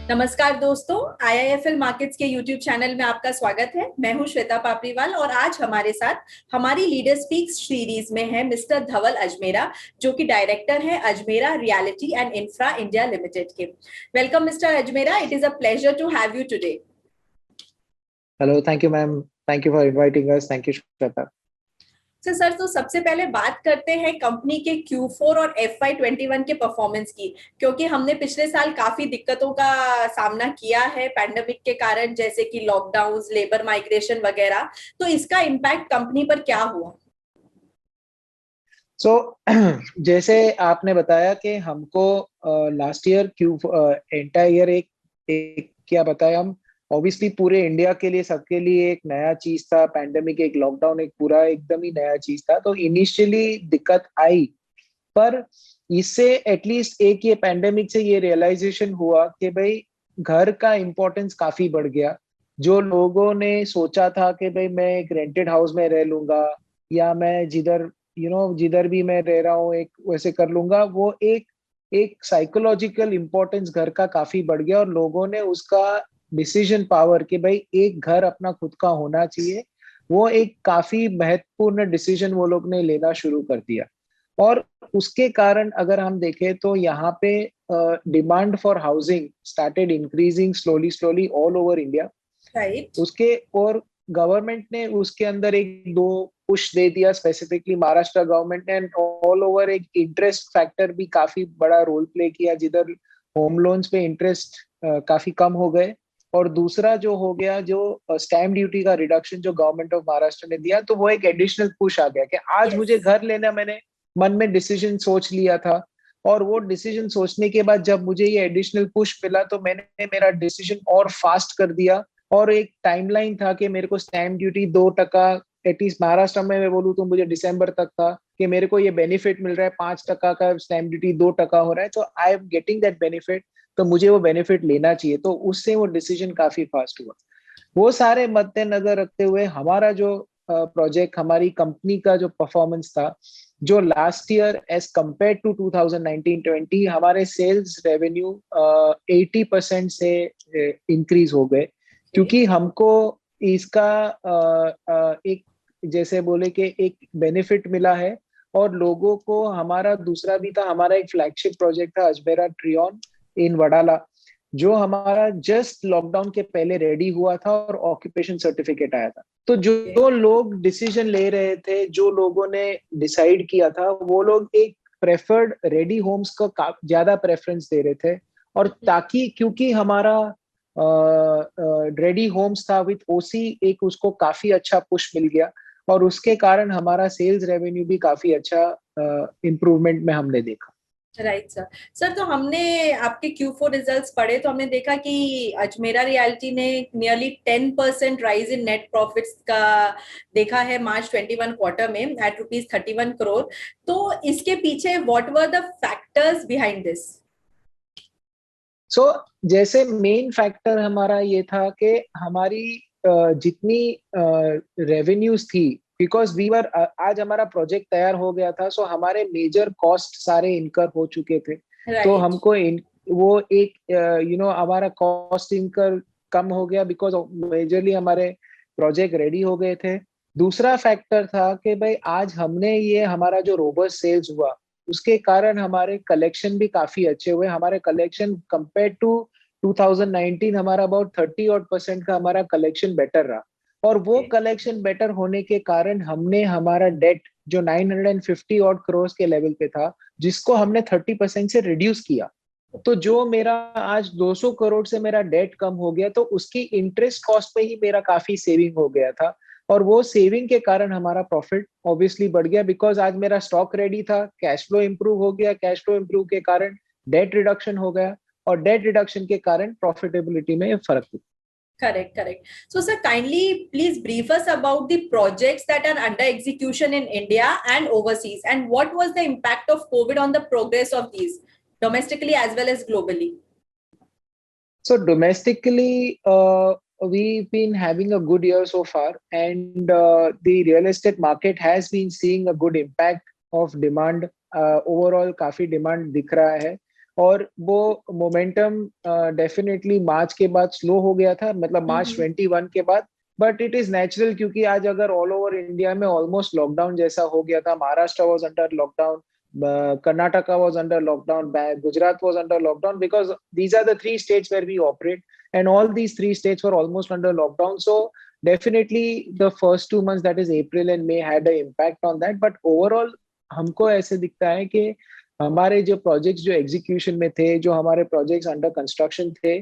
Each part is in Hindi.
नमस्कार दोस्तों, आईआईएफएल मार्केट्स के यूट्यूब चैनल में आपका स्वागत है। मैं हूं श्वेता पापरीवाल और आज हमारे साथ हमारी लीडर स्पीक्स सीरीज में है मिस्टर धवल अजमेरा, जो कि डायरेक्टर है Ajmera realty and infra India limited के। Welcome mister Ajmera, it is a pleasure to have you today. Hello, thank you ma'am. Thank you for inviting us. Thank you Shweta. Sir, तो सबसे पहले बात करते हैं कंपनी के Q4 और FY21 के परफॉर्मेंस की, क्योंकि हमने पिछले साल काफी दिक्कतों का सामना किया है पैंडेमिक के कारण, जैसे कि लॉकडाउन्स, लेबर माइग्रेशन वगैरह। तो इसका इम्पैक्ट कंपनी पर क्या हुआ? सो जैसे आपने बताया कि हमको last year Q entire year एक क्या बताया हम। ऑब्वियसली पूरे इंडिया के लिए, सबके लिए एक नया चीज था। पैंडेमिक, एक लॉकडाउन, एक पूरा एकदम ही नया चीज था। तो इनिशियली दिक्कत आई, पर इससे एटलीस्ट एक ये पैंडेमिक से ये रियलाइजेशन हुआ कि भाई घर का इम्पोर्टेंस काफी बढ़ गया। जो लोगों ने सोचा था कि भाई मैं एक रेंटेड हाउस में रह लूंगा, या मैं जिधर जिधर भी मैं रह रहा हूँ एक वैसे कर लूंगा, वो एक एक साइकोलॉजिकल इम्पोर्टेंस घर का काफी बढ़ गया। और लोगों ने उसका डिसीजन पावर कि भाई एक घर अपना खुद का होना चाहिए, वो एक काफी महत्वपूर्ण डिसीजन वो लोग ने लेना शुरू कर दिया। और उसके कारण अगर हम देखें तो यहाँ पे demand for housing started increasing slowly slowly all over India. Right. उसके और गवर्नमेंट ने उसके अंदर एक दो पुश दे दिया, स्पेसिफिकली महाराष्ट्र गवर्नमेंट ने। ऑल ओवर एक इंटरेस्ट फैक्टर भी काफी बड़ा रोल प्ले किया, जिधर होम लोन्स पे इंटरेस्ट काफी कम हो गए। और दूसरा जो हो गया, जो स्टैम्प ड्यूटी का रिडक्शन जो गवर्नमेंट ऑफ महाराष्ट्र ने दिया, तो वो एक एडिशनल पुश आ गया कि आज यस। मुझे घर लेना, मैंने मन में डिसीजन सोच लिया था। और वो डिसीजन सोचने के बाद जब मुझे ये एडिशनल पुश मिला, तो मैंने मेरा डिसीजन और फास्ट कर दिया। और एक टाइमलाइन था कि मेरे को स्टैम्प ड्यूटी 2%, एटलीस्ट महाराष्ट्र में मैं बोलूँ तो मुझे दिसंबर तक था कि मेरे को ये बेनिफिट मिल रहा है। 5% का स्टैम्प ड्यूटी 2% हो रहा है, तो I am getting that benefit. तो मुझे वो बेनिफिट लेना चाहिए। तो उससे वो डिसीजन काफी फास्ट हुआ। वो सारे मद्देनजर रखते हुए हमारा जो प्रोजेक्ट, हमारी कंपनी का जो परफॉर्मेंस था, जो last year as compare to 2019-20 हमारे सेल्स रेवेन्यू 80% से इंक्रीज हो गए। क्योंकि हमको इसका एक जैसे बोले कि एक बेनिफिट मिला है। और लोगों को हमारा दूसरा भी था, हमारा एक फ्लैगशिप प्रोजेक्ट था अजमेरा ट्रियॉन इन वडाला, जो हमारा जस्ट लॉकडाउन के पहले रेडी हुआ था और ऑक्यूपेशन सर्टिफिकेट आया था। तो जो लोग डिसीजन ले रहे थे, जो लोगों ने डिसाइड किया था, वो लोग एक प्रेफर्ड रेडी होम्स का ज्यादा प्रेफरेंस दे रहे थे। और ताकि क्योंकि हमारा रेडी होम्स था विथ ओसी, एक उसको काफी अच्छा पुश मिल गया। और उसके कारण हमारा सेल्स रेवेन्यू भी काफी अच्छा इम्प्रूवमेंट में हमने देखा। Right sir. सर, तो हमने आपके Q4 रिजल्ट्स पढ़े तो हमने देखा कि अजमेरा रियलिटी ने nearly 10% rise in net profits का देखा है मार्च 21 क्वार्टर में एट ₹31 करोड़। तो इसके पीछे what were the factors behind this? So जैसे मेन फैक्टर हमारा ये था कि हमारी जितनी रेवेन्यूज थी, बिकॉज वी वर आज हमारा प्रोजेक्ट तैयार हो गया था, सो हमारे मेजर कॉस्ट सारे इनकर हो चुके थे। तो राइट। हमको वो एक हमारा कॉस्ट इनकर कम हो गया, बिकॉज मेजरली हमारे प्रोजेक्ट रेडी हो गए थे। दूसरा फैक्टर था कि भाई आज हमने ये हमारा जो रोबस्ट सेल्स हुआ, उसके कारण हमारे कलेक्शन भी काफी अच्छे हुए। हमारे कलेक्शन कंपेयर टू 2019 हमारा अबाउट 30% का हमारा कलेक्शन बेटर रहा। और वो कलेक्शन बेटर होने के कारण हमने हमारा डेट जो 950 करोड़ के लेवल पे था, जिसको हमने 30% से रिड्यूस किया। तो जो मेरा आज 200 करोड़ से मेरा डेट कम हो गया, तो उसकी इंटरेस्ट कॉस्ट पे ही मेरा काफी सेविंग हो गया था। और वो सेविंग के कारण हमारा प्रॉफिट ऑब्वियसली बढ़ गया, बिकॉज आज मेरा स्टॉक रेडी था, कैश फ्लो इंप्रूव हो गया, कैश फ्लो इंप्रूव के कारण डेट रिडक्शन हो गया, और डेट रिडक्शन के कारण प्रॉफिटेबिलिटी में फर्क हुआ। Correct, correct. So, sir, kindly please brief us about the projects that are under execution in India and overseas, and what was the impact of COVID on the progress of these domestically as well as globally? So domestically, we've been having a good year so far, and the real estate market has been seeing a good impact of demand. Overall, काफी demand दिख रहा है। और वो मोमेंटम डेफिनेटली मार्च के बाद स्लो हो गया था, मतलब मार्च 21 के बाद। बट इट इज नेचुरल, क्योंकि आज अगर ऑल ओवर इंडिया में ऑलमोस्ट लॉकडाउन जैसा हो गया था, Maharashtra was under lockdown, Karnataka was under lockdown, Gujarat was under lockdown, because these are the three states where we operate, and all these three states were almost under lockdown. So definitely the first 2 months, that is April and May, had an impact on that. But overall हमको ऐसे दिखता है कि हमारे जो प्रोजेक्ट्स जो एग्जीक्यूशन में थे, जो हमारे प्रोजेक्ट्स अंडर कंस्ट्रक्शन थे,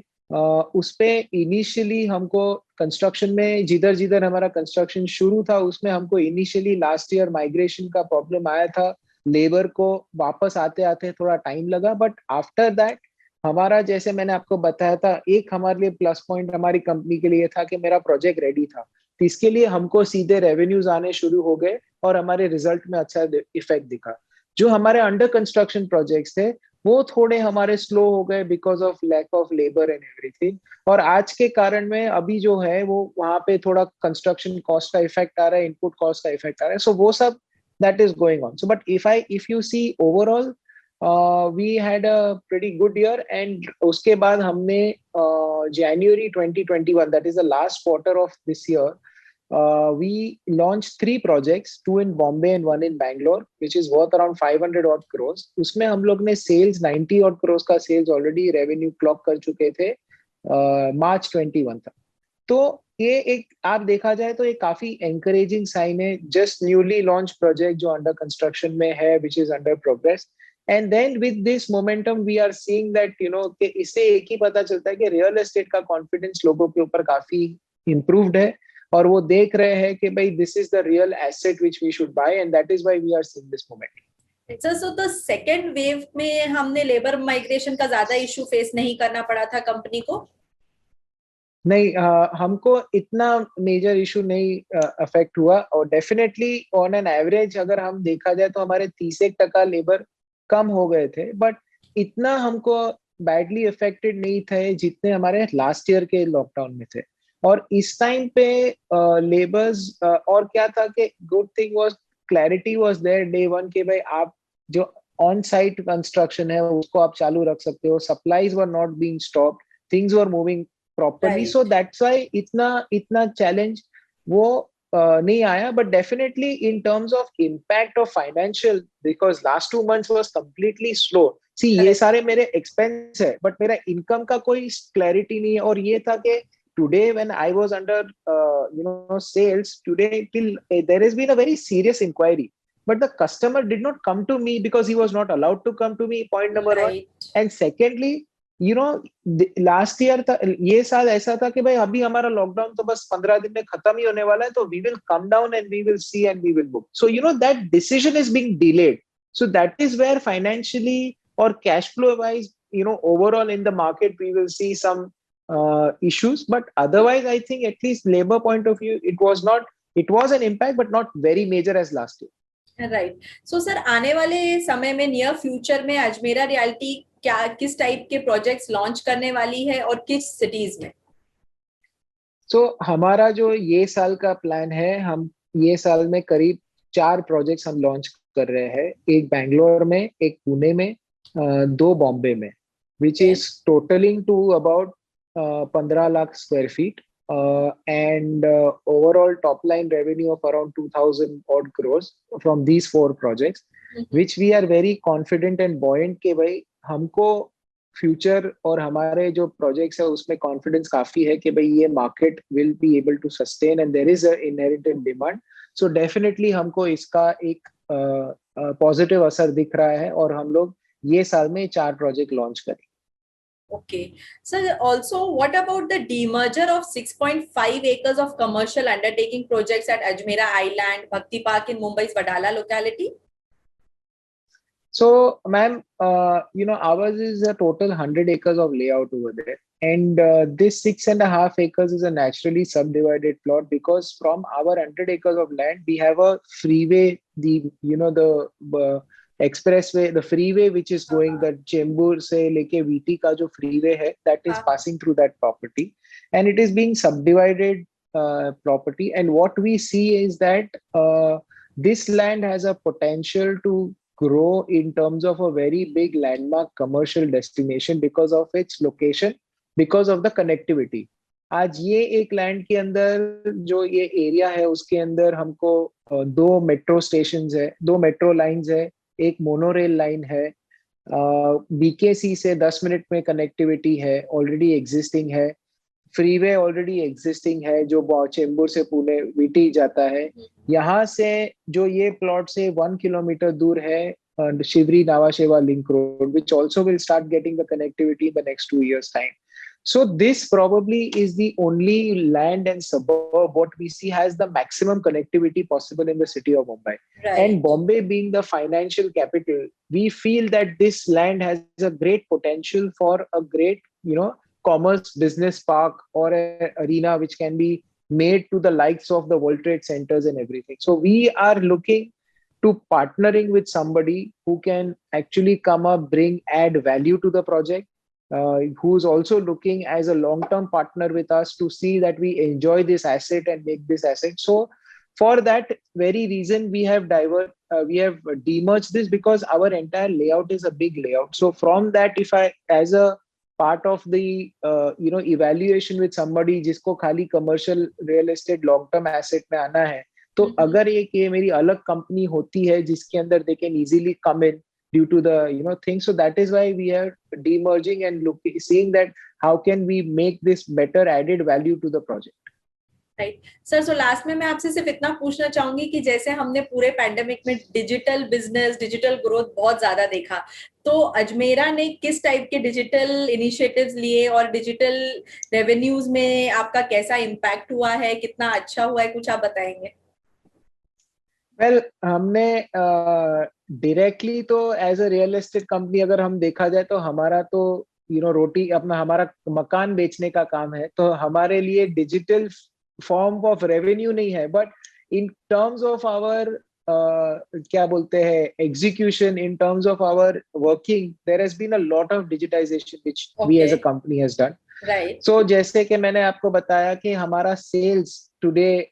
उस पे इनिशियली हमको कंस्ट्रक्शन में जिधर जिधर हमारा कंस्ट्रक्शन शुरू था, उसमें हमको इनिशियली लास्ट ईयर माइग्रेशन का प्रॉब्लम आया था, लेबर को वापस आते आते थोड़ा टाइम लगा। बट आफ्टर दैट हमारा, जैसे मैंने आपको बताया था, एक हमारे लिए प्लस पॉइंट हमारी कंपनी के लिए था कि मेरा प्रोजेक्ट रेडी था, तो इसके लिए हमको सीधे रेवेन्यूज आने शुरू हो गए और हमारे रिजल्ट में अच्छा इफेक्ट दिखा। जो हमारे अंडर कंस्ट्रक्शन प्रोजेक्ट्स थे वो थोड़े हमारे स्लो हो गए because of lack of labour and everything, और आज के कारण में अभी जो है वो वहां पे थोड़ा कंस्ट्रक्शन कॉस्ट का इफेक्ट आ रहा है, इनपुट कॉस्ट का इफेक्ट आ रहा है, सो वो सब that is going on. So but if you see overall, we had a pretty good year, and uske baad humne January 2021, that is the last quarter of this year, we launched 3 projects, 2 in Bombay and 1 in Bangalore, which is worth around 500 odd crores. उसमें हम लोग ने sales 90 odd crores का sales already revenue clock कर चुके थे March 21 तक। तो ये एक आप देखा जाए तो ये काफी एनकरेजिंग साइन है, जस्ट न्यूली लॉन्च प्रोजेक्ट जो अंडर कंस्ट्रक्शन में है, which is under progress, and then with this momentum we are seeing that कि इससे एक ही पता चलता है कि रियल एस्टेट का कॉन्फिडेंस लोगों के ऊपर काफी इम्प्रूव्ड है, और वो देख रहे हैं कि भाई this is the real asset which we should buy, and that is why we are seeing this moment. So तो सेकेंड वेव में हमने लेबर माइग्रेशन का ज्यादा इशू फेस नहीं करना पड़ा था कंपनी को? नहीं, हमको इतना मेजर इशू नहीं अफेक्ट हुआ, और डेफिनेटली ऑन एन एवरेज अगर हम देखा जाए तो हमारे 30% लेबर कम हो गए थे, बट इतना हमको बैडली अफेक्टेड नहीं थे जितने हमारे लास्ट ईयर के लॉकडाउन में थे। और इस टाइम पे लेबर्स और क्या था कि good thing was clarity was their day one के भाई आप जो ऑन साइट कंस्ट्रक्शन है उसको आप चालू रख सकते हो, supplies were not being stopped, things were moving properly, Right. so that's why इतना challenge वो नहीं आया। but definitely in terms of impact of financial, because last 2 months was completely slow, see ये सारे मेरे expense है but मेरा income का कोई clarity नहीं है। और ये था कि today when I was under sales today, till there has been a very serious inquiry, but the customer did not come to me because he was not allowed to come to me, point number one, and secondly last year था, ये साल ऐसा था कि भाई अभी हमारा लॉकडाउन तो बस 15 दिन में खत्म ही होने वाला है, तो we will come down and we will see and we will book, so that decision is being delayed, so that is where financially और cash flow wise overall in the market we will see some issues, but otherwise I think at least labor point of view it was an impact but not very major as last year. Right. So sir आने वाले समय में नियर फ्यूचर में अजमेरा रियल्टी क्या किस टाइप के प्रोजेक्ट्स लॉन्च करने वाली है और किस सिटीज में? हमारा जो ये साल का प्लान है, हम ये साल में करीब 4 प्रोजेक्ट्स हम लॉन्च कर रहे हैं, एक बैंगलोर में, एक पुणे में, 2 बॉम्बे में, which is totalling to about 15 lakh square feet, and overall top line revenue of around 2000 odd crores from these 4 projects, which we are very confident and buoyant कि भाई हमको फ्यूचर और हमारे जो प्रोजेक्ट्स है उसमें कॉन्फिडेंस काफी है कि भाई ये market will be able to sustain and there is a inherited demand, so definitely हमको इसका एक पॉजिटिव असर दिख रहा है, और हम लोग ये साल में 4 प्रोजेक्ट लॉन्च करेंगे। Okay. So also, what about the demerger of 6.5 acres of commercial undertaking projects at Ajmera Island, Bhakti Park in Mumbai's Wadala locality? So, ma'am, ours is a total 100 acres of layout over there, and this 6.5 acres is a naturally subdivided plot, because from our 100 acres of land, we have a freeway, the expressway, the freeway which is going, the Chembur se leke VT ka jo freeway hai, that is passing through that property, and it is being subdivided property, and what we see is that this land has a potential to grow in terms of a very big landmark commercial destination because of its location, because of the connectivity. आज ये एक लैंड के अंदर जो ये एरिया है उसके अंदर हमको दो मेट्रो स्टेशन है, दो मेट्रो लाइंस है, एक मोनोरेल लाइन है, बीकेसी से 10 मिनट में कनेक्टिविटी है, ऑलरेडी एग्जिस्टिंग है, फ्रीवे ऑलरेडी एग्जिस्टिंग है जो चेंबूर से पुणे वीटी जाता है। यहाँ से जो ये प्लॉट से 1 किलोमीटर दूर है Shivri Nhava Sheva link road, which also will start getting the connectivity in the next 2 years time. So this probably is the only land and suburb what we see has the maximum connectivity possible in the city of Mumbai. Right. And Bombay being the financial capital, we feel that this land has a great potential for a great, commerce business park or an arena which can be made to the likes of the World Trade Centers and everything. So we are looking to partnering with somebody who can actually come up, add value to the project, who's also looking as a long-term partner with us to see that we enjoy this asset and make this asset. So for that very reason, we have demerged this because our entire layout is a big layout. So from that, if I, as a part of the evaluation with somebody जिसको खाली commercial real estate long term asset में आना है, तो अगर ये मेरी अलग कंपनी होती है जिसके अंदर they can easily come in due to the thing. So that is why we are demerging and seeing that how can we make this better added value to the project. Right sir, so last में मैं आपसे सिर्फ इतना पूछना चाहूंगी कि जैसे हमने पूरे पैंडेमिक में डिजिटल बिजनेस, डिजिटल ग्रोथ बहुत ज्यादा देखा, तो अजमेरा ने किस टाइप के डिजिटल इनिशिएटिव्स लिए और डिजिटल रेवेन्यूज में आपका कैसा इम्पैक्ट हुआ है, कितना अच्छा हुआ है, कुछ आप बताएंगे? वेल, हमने डायरेक्टली तो as a real estate company अगर हम देखा जाए तो हमारा तो रोटी अपना हमारा मकान बेचने का काम है, तो हमारे लिए डिजिटल फॉर्म ऑफ रेवेन्यू नहीं है, but in terms of our क्या बोलते हैं execution, in terms of our working, there has been a lot of digitisation which we as a company has done. Right. So जैसे कि मैंने आपको बताया कि हमारा sales today,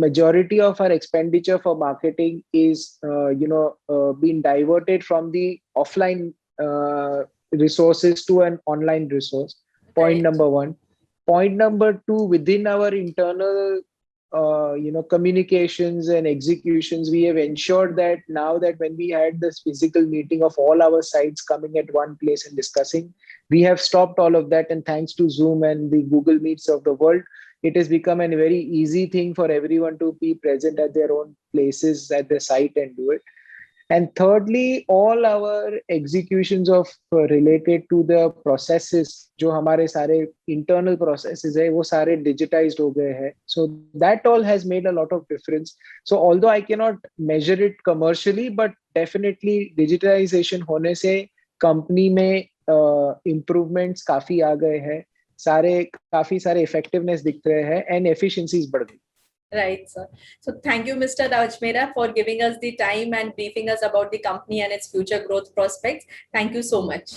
majority of our expenditure for marketing is being diverted from the offline resources to an online resource. Point number one. Point number two, within our internal communications and executions, we have ensured that now that when we had this physical meeting of all our sites coming at one place and discussing, we have stopped all of that, and thanks to Zoom and the Google Meets of the world, it has become a very easy thing for everyone to be present at their own places at the site and do it. And thirdly, all our executions of related to the processes, जो हमारे सारे internal processes है, वो सारे digitized हो गए हैं. So that all has made a lot of difference. So although I cannot measure it commercially, but definitely digitization होने से company में improvements काफी आ गए हैं, काफी सारे effectiveness दिख रहे हैं and efficiencies बढ़ गई. Right, sir. So thank you, Mr. Ajmera, for giving us the time and briefing us about the company and its future growth prospects. Thank you so much.